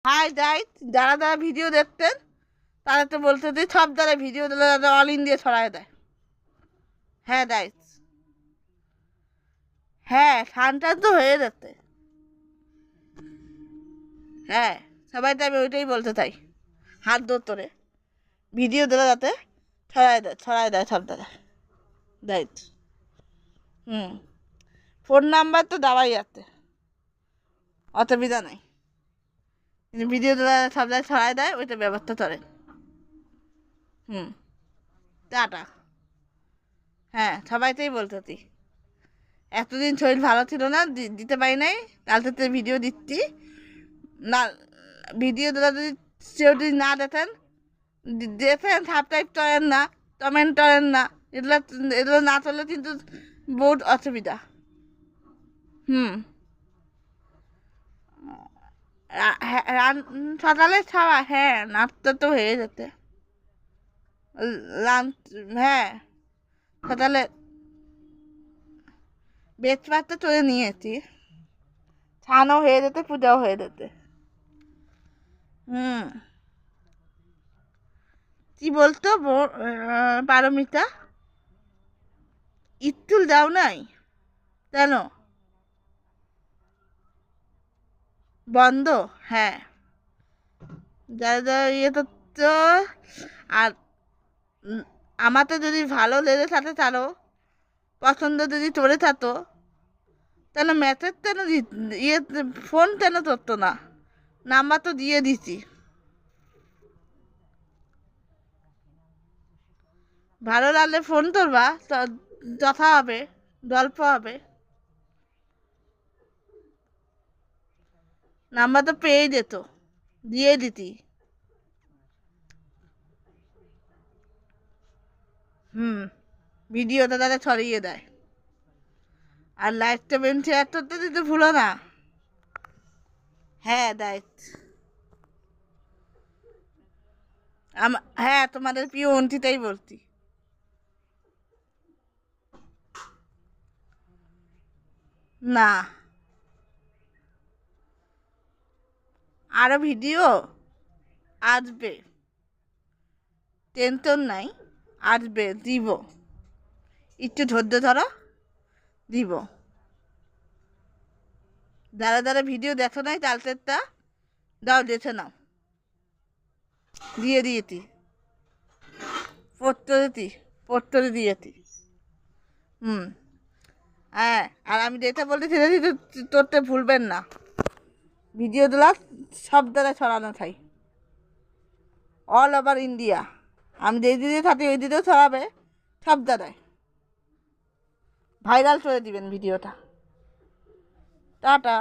High দাই, যারা যারা ভিডিও দেখতেন তারা তো বলতে যে সব যারা ভিডিও দিলে অল ইন্ডিয়া ছড়ায় দেয়। হ্যাঁ দাই, হ্যাঁ ঠান্ডা তো হয়ে যেতে। হ্যাঁ, সবাই তো আমি ওইটাই বলতে চাই। হাত ধরে ভিডিও দিলে যাতে ছড়ায় দেয় সব জায়গায়। দায়িত্ব। হুম, ফোন নাম্বার তো দেওয়াই আছে, অসুবিধা নাই। কিন্তু ভিডিও দিলে সব জায়গায় ছড়ায় দেয়, ওইটা ব্যবস্থা করেন। হুম, টাটা। হ্যাঁ, সবাইতেই বলতেছি। এতদিন শরীর ভালো ছিল না, দিতে পারি নাই। কালকে ভিডিও দিচ্ছি না। ভিডিও দিলে যদি কেউ যদি না দেখেন, দেখেন সাবস্ক্রাইব করেন না, কমেন্ট করেন না, এগুলো এগুলো না চললে কিন্তু বহুত অসুবিধা। হুম, সকালে খাওয়া, হ্যাঁ নাস্তা তো হয়ে যেতে। লাঞ্চ, হ্যাঁ সকালে ব্রেকফাস্ট চলে নিয়েছি। ছানও হয়ে যেতে, পূজাও হয়ে যেতে। হুম, কি বলতো পারমিতা, ইটুল দাও নাই কেন? বন্ধ? হ্যাঁ, যারা যারা ইয়ে তো। আর আমার তো যদি ভালো লেগে থাকে তারও পছন্দ যদি চলে থাকতো, তাহলে মেসেজ কেন ইয়ে ফোন কেন ধরতো না? নাম্বার তো দিয়ে দিছি। ভালো লাগলে ফোন করবা, যথা হবে, গল্প হবে। নাম্বার তো পেয়ে যেত, দিয়ে দিতি। হুম, ভিডিওটা তারা ছড়িয়ে দেয়। আর লাইকটা শেয়ার করতে দিতে ভুলো না। হ্যাঁ দেয়। হ্যাঁ, তোমাদের প্রিয় অন্টিটাই বলছি। না, আরো ভিডিও আসবে, টেনশন নাই, আসবে, দিব। একটু ধৈর্য ধরো, দিব। যারা যারা ভিডিও দেখো নাই তালতেরটা দাও, দেখে নাও। দিয়ে দিয়েছি, পড়তে দিয়েছি। হুম, হ্যাঁ। আর আমি যেটা বলতে সেটা তোরতে ভুলবেন না। ভিডিও দিলা সব জায়গায় ছড়ানো চাই, অল ওভার ইন্ডিয়া। আমি যেই দিদি থাকি ওই দিদিও ছড়াবে, সব জায়গায় ভাইরাল করে দিবেন ভিডিওটা। টাটা।